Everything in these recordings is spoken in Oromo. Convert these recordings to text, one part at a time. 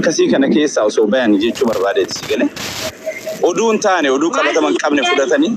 akkasii kana keessa osoo bayan jechuu barbaadeetti sigale oduun taane oduu qabataman qabne fudhatanii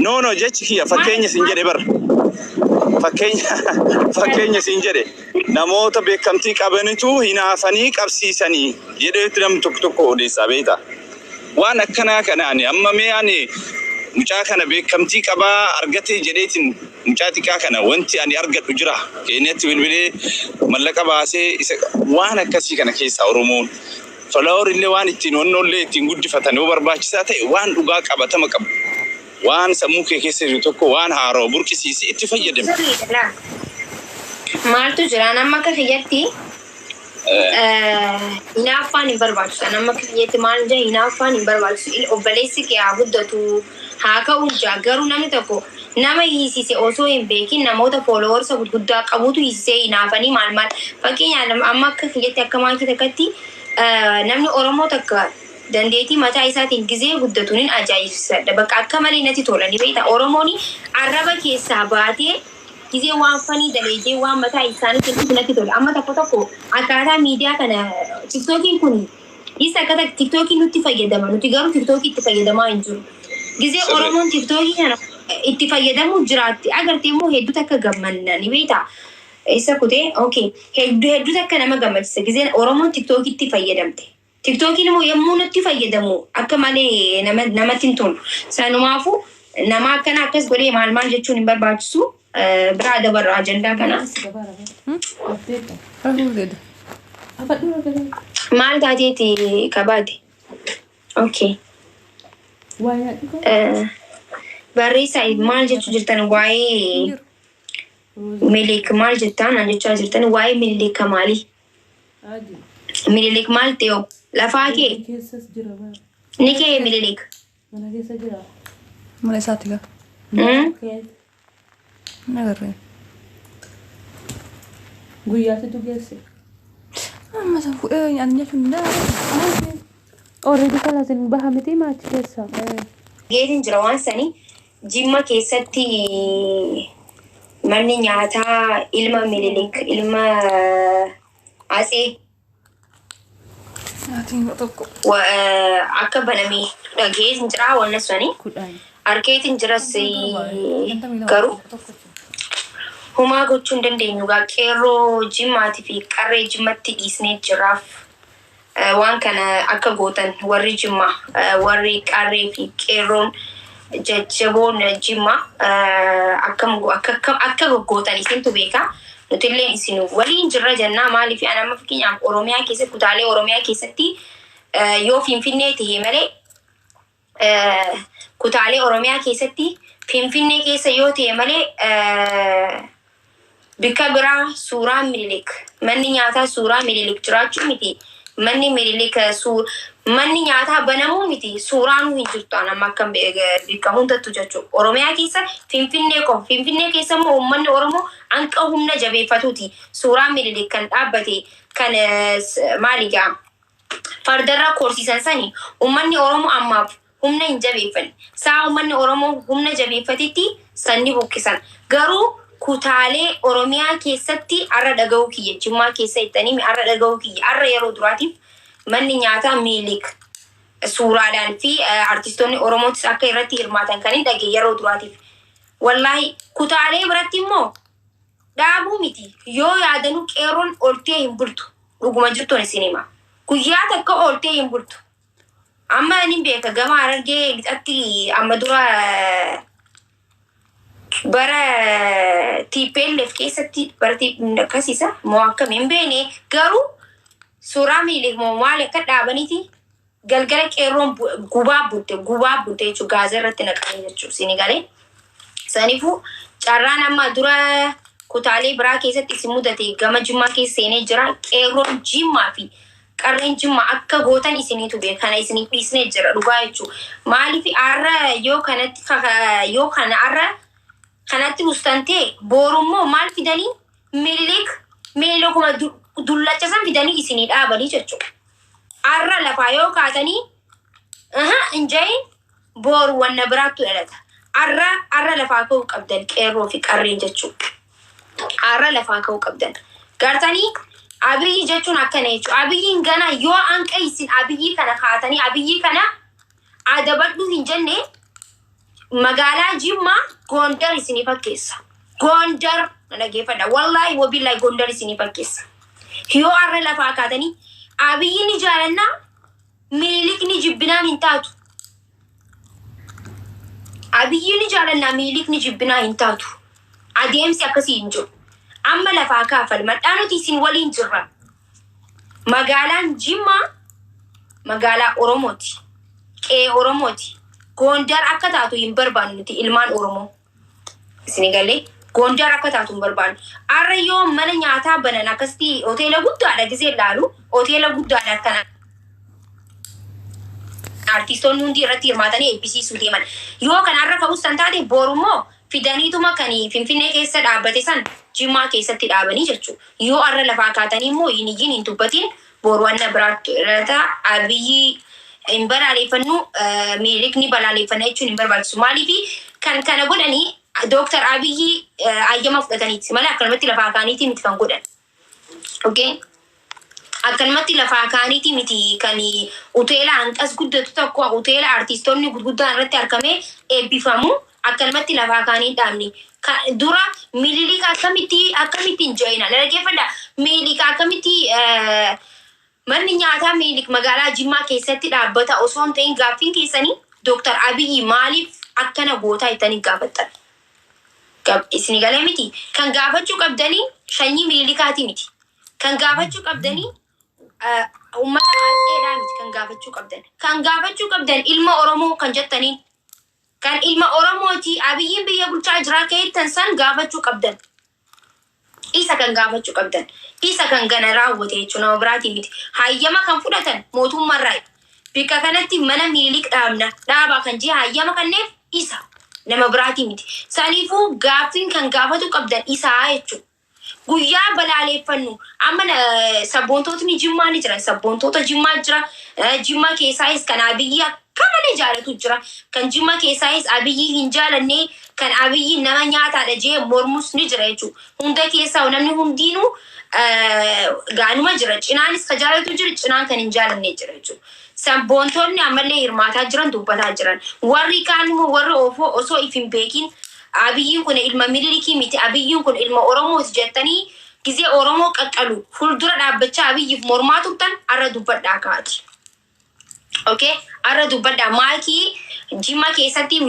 no jechi kiyya fakkeenya sin jedhe bar fakkeenya sin jedhe namoota beekamtii qabanitu hinaafanii qabsiisanii jedheetti nam tokko odeessaa beektaa waan akkanaa kanaani amma mee ani mucaa kana beekamtii qabaa argatee jedheetiin mucaa xiqqaa kana wanti ani argadhu jira keenyatti bilbilee mallaqa baasee isa waan akkasii kana keessa Oromoon follower illee waan ittiin onnollee ittiin guddifatan yoo barbaachisaa ta'e waan dhugaa qabatama qabu waan sammuu kee keessa jiru tokko waan haaroo burqisiisi itti fayyadamu. Maaltu jira nama akka fiyyatti hinaaffaan hin barbaachisu nama akka fiyyatti maal jedhe hinaaffaan hin barbaachisu obboleessi kee haa guddatu haa ka'u garuu namni tokko nama hiisise osoo hin beekin namoota followers guddaa qabutu hiisisee hinaafanii maal fakkeenyaaf amma akka fiyyatti akka maatii takkatti namni Oromoo takka dandeetii mataa isaatiin gizee guddatuun ajaa'ibsiisadha bakka akka malee natti tolani beektaa Oromoon arraba keessaa baatee gizee waan fanii daleedee waan mataa isaaniitiin natti tola amma tokko akkaataa miidiyaa kana TikTokiin kun isa akkata TikTokiin nutti fayyadama nuti garuu TikTokii itti fayyadamaa hin jiru gizee Oromoon TikTokii kana itti fayyadamu jiraatti agartee immoo hedduu takka gammannan beektaa isa kutee okay hedduu takka nama gammachiisa gizee Oromoon TikTokii itti fayyadamte TikTokiin immoo yemmuu nutti fayyadamu akka malee namatti hin tolu sanumaafuu nama akkana akkas godhee maal jechuun hin barbaachisu bira dabarra ajandaa kana maal taateeti kabaate okay barreessaa maal jechuu jirtan waa'ee Milik maal jettaan jechaa jirtan waa'ee Milik maali Milik maal ta'e lafaa kee ni kee Milik mana keessa jira mana isaati gaa nagarre guyyaatti tu geesse amma san fuudhee nyaanni jechuun already kalasin bahamiti maachi keessa geetin jira waan sanii Jimma keessatti manni nyaataa ilma Minilik ilma Asee akka banamee dhageetin jira waan sanii arkeetin jiras garuu humaa gochuun dandeenyu gaa qeerroo Jimmaatii fi qarree Jimmatti dhiisnee jiraaf waan kana akka gootan warri Jimmaa warri qarree fi qeerroon jajjaboon Jimmaa akka gootan isintu beekaa nutillee isin waliin jirra jennaa maaliif anama fakkeenyaaf Oromiyaa keessatti kutaalee Oromiyaa keessatti yoo Finfinnee ta'e malee kutaalee Oromiyaa keessatti Finfinnee keessa yoo ta'e malee bikka biraa suuraa Minilik manni nyaataa suuraa Minilik jiraachuu miti manni Minilik manni nyaataa banamuu miti suuraan hin jirtu anama akka bikka hundattu jechuudha Oromiyaa keessa Finfinnee keessa immoo uummanni Oromoo hanqa humna jabeeffatuuti suuraa Minilik kan dhaabbate kan maaligaa fardarra korsiisan sanii uummanni Oromoo ammaaf humna hin jabeeffanne saa uummanni Oromoo humna jabeeffatitti sanni buqqisan garuu kutaalee Oromiyaa keessatti arra dhaga'uu kiyya Jimmaa keessa ittanii arra dhaga'uu kiyya arra yeroo duraatiif manni nyaataa Minilik suuraadhaan fi artistoonni Oromootis akka irratti hirmaatan kan hin dhagee yeroo duraatiif wallahi kutaalee biratti immoo dhaabuu miti yoo yaadanuu qeerroon oltee hin bultu dhuguma jirtuun isin hima guyyaa takka oltee hin bultu amma inni beeka gama Harargee lixatti amma dura bara TPLF keessatti barti akkasiisa moo akkamiin beene garuu suuraa Minilik moo maal akka dhaabaniiti galgala qeerroon gubaa butte jechuun gaazaa irratti naqamee jechuun Senegalee saniifuu carraan amma dura kutaalee biraa keessatti isin mudate gama Jimmaa keessa seenee jira qeerroon Jimmaa fi qarreen Jimmaa akka gootan isiniitu beekana isinii dhiisnee jira dhugaa jechuun maaliif arra yoo kana arra kanatti ustantee boorummoo maal fidanii Minilik kuma dullachasan fidanii isinii dhaabanii jechuudha arra lafaa yoo kaatanii injayin booru wanna biraattu dhalata arra lafaa ka'uu qabdan qeerroo fi qarreen jechuudha arra lafaa ka'uu qabdan gartanii Abiyyi jechuun akkana jechuudha. Abiyyiin gana yoo anqeessin abiyyi kana kaatanii abiyyi kana adabadhu hin jenne magaalaa Jimmaa Gondar isinii fakkeessa. Gondar dhageeffadha. Wallahi wabillahi Gondar isinii fakkeessa. Yoo arra lafaa kaatanii abiyyi ni jaalannaa Minilik ni jibbinaan hin taatu. Abiyyi ni jaalannaa Minilik ni jibbinaan hin taatu. Adeemsi akkasii hin jiru. Amma lafaa kaafal madhaanuti isin waliin jirra. Magaalaan Jimmaa magaalaa Oromooti. Qe'ee Oromooti. Gondar akka taatu hin barbaannu nuti ilmaan Oromoo. Isin galee Gondar akka taatu hin barbaannu. Arra yoo mana nyaataa banan akkasitti hoteela guddaadha gisee ilaalu. Hoteela guddaadha akkana. Artistoonni hundi irratti hirmaatanii eebbisiisuu deeman. Yoo kanarra ka'us san taate borummoo fidaniituma kanii Finfinnee keessa dhaabbate san Jimmaa keessatti dhaabanii jechuudha. Yoo arra lafaa kaatanii immoo hin dubbatiin boruwanna biraatti abiyyi hin balaaleffannu Minilik ni balaaleffanna jechuun hin barbaachisu. Maaliif kan kana godhanii Dr. Abiyyi ayyama fudhataniiti malee akkanumatti lafaa kaaniiti miti kan godhan. Okay? Akkanumatti lafaa kaaniiti miti kan hoteela hanqas guddatu tokko hoteela artistoonni gurguddaan irratti argamee eebbifamu akkanumatti lafaa kaanii dhaabni. Dura Minilik akkamitti hin jooyina. Dhageeffadha. Minilik akkamitti manni nyaataa Minilik magaalaa Jimmaa keessatti dhaabbata osoo hin ta'in gaaffiin keessanii Dr. Abiyyi maaliif akkana gootaa ittanii gaafattan? Isin galee miti. Kan gaafachuu qabdanii sanyii Minilikaati miti. Kan gaafachuu qabdanii ummata Aatseedhaa miti kan gaafachuu qabdan. Kan gaafachuu qabdan ilma Oromoo kan jettaniin. Kan ilma Oromooti Abiyyiin biyya bulchaa jira keettan san gaafachuu qabdan. Isa kan gaafachuu qabdan. Isa kan gana raawwate jechuun nama biraatii miti. Hayyama kan fudhatan mootummaarraa. Bikka kanatti mana Minilik dhaabna. Dhaabaa kan jee hayyama kanneef isa nama biraatii miti. Saniifuu gaaffiin kan gaafatu qabdan isaa jechuudha. Guyyaa balaaleffannu amma sabboontootni Jimmaa ni jiran. Sabboontoota Jimmaa jira. Jimmaa keessaayis kan Abiyyi akka malee jaalatu jira. Kan Jimmaa keessaayis Abiyyi hin jaalanne kan Abiyyi nama nyaataadha jee mormus ni jira jechuudha. Hunda keessaa namni hundiinuu gaanuma jira. Cinaanis ka jaalatu jira. Cinaan kan hin jaalanne jira jechuudha. Sabboontoonni ammallee hirmaataa jiran dubbataa jiran. Warri kaan immoo warri osoo if hin beekin Abiyyiin kun ilma Minilikii miti. Abiyyiin kun ilma Oromooti jettanii gisee Oromoo qaqqalu fuuldura dhaabbachaa Abiyyiif mormaa turtan arra dubbadhaa kaati. Okay? Arra dubbadhaa maakii Jimmaa keessatti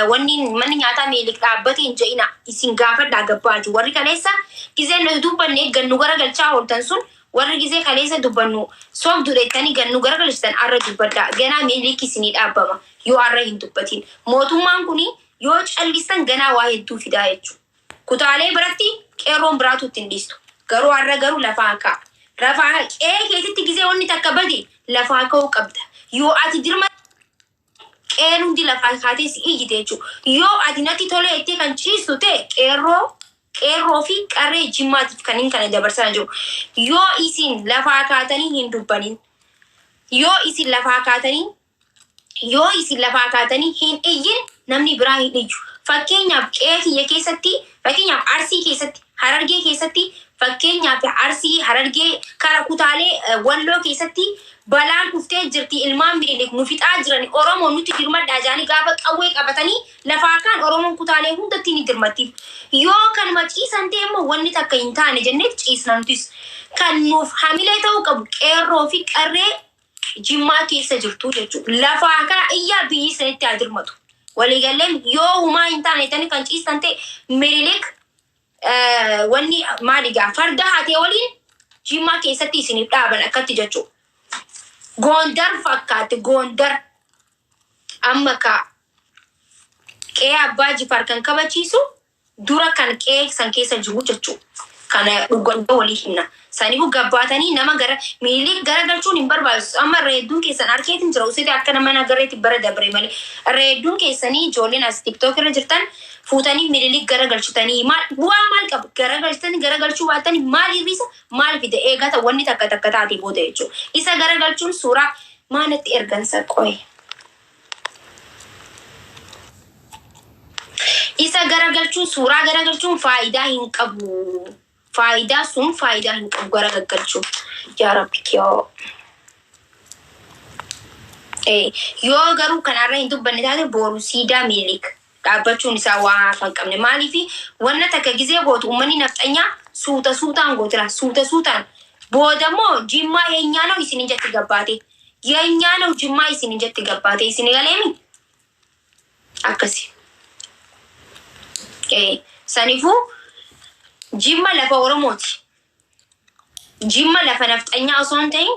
wanni manni nyaataa Minilik dhaabbate hin je'ina isin gaafadhaa gabbaati. Warri kaleessa gisee nuti dubbanne gannu garagalchaa ooltan sun warri gisee kaleessa dubbannu soomduudheettanii gannu garagalchitan arra dubbadhaa. Ganaa Minilik isinii dhaabbama yoo arra hin dubbatiin. Mootummaan kunii yoo callistan ganaa waa hedduu fidaa jechuudha. Kutaalee biratti qeerroon biraatu ittiin dhiistu. Garuu har'a garuu lafaa ka'a. Lafaa qe'ee keessatti gisee wanni takka bade lafaa ka'uu qabda. Yoo ati dirma qe'een hundi lafaa kaatee si iyyite jechuudha. Yoo ati natti tolee ittee kan ciistu ta'e qeerroo fi qarree Jimmaatiif kan hin kana dabarsaa jiru. Yoo isin lafaa kaatanii hin dubbanin. Yoo isin lafaa kaatanii hin iyyin namni biraa hin iyyu. Fakkeenyaaf qe'ee kiyya keessatti, fakkeenyaaf Arsii keessatti, Harargee keessatti, fakkeenyaaf Arsii, Harargee, kara kutaalee Walloo keessatti balaan dhuftee jirti ilmaan Minilik nu fixaa jiran Oromoon nuti dirmadhaa jaanii gaafa qawwee qabatanii lafaa kaan Oromoon kutaalee hundatti ni dirmattiif. Yoo kanuma ciisan ta'e immoo wanni takka hin taane jenneef ciisna nutis. Kan nuuf hamilee ta'uu qabu qeerroo fi qarree Jimmaa keessa jirtu jechuudha. Lafaa kana iyyaa biyyi sanitti haa dirmatu. Waliigalleen yoo humaa hin taane tani kan ciistan ta'e Minilik wanni maaligaa farda haatee waliin Jimmaa keessatti isiniif dhaaban akkatti jechuudha. Gondar fakkaate Gondar amma qe'ee abbaa Jifaar kan kabachiisu dura kan qe'ee san keessa jiru jechuudha. Kana dhuganda walii himna. Saniifuu gabbaatanii nama gara Minilik garagalchuun hin barbaachisu. Amma reedduun keessan harkeetiin jira. Useeti akka nama nagareetti bara dabre malee. Reedduun keessanii ijoolleen as TikTok irra jirtan fuutanii Minilik garagalchitanii bu'aa maal qabu? Garagalchuu baattanii maal hir'isa? Maal fide? Eegata wanni takka taatee booda jechuudha. Isa garagalchuun suuraa maalatti ergansa qo'e? Isa garagalchuun suuraa garagalchuun faayidaa hin qabu. faayidaa sun faayidaa hin qabu garagalchuu yaa rabbi kiyoo. Yoo garuu kanarra hin dubbanne taate boru siidaa miilik dhaabbachuun isaa waa hafan qabne maaliifi wanna takka gizee gootu uummanni nafxanyaa suutaan gootira suutaan boodamoo jimmaa yeenyaanoo isin injatti gabbaate yeenyaanoo jimmaa isin injatti gabbaate isin galeemi akkasi sanifuu jimma lafa oromooti jimma lafa nafxanyaa osoo hin ta'in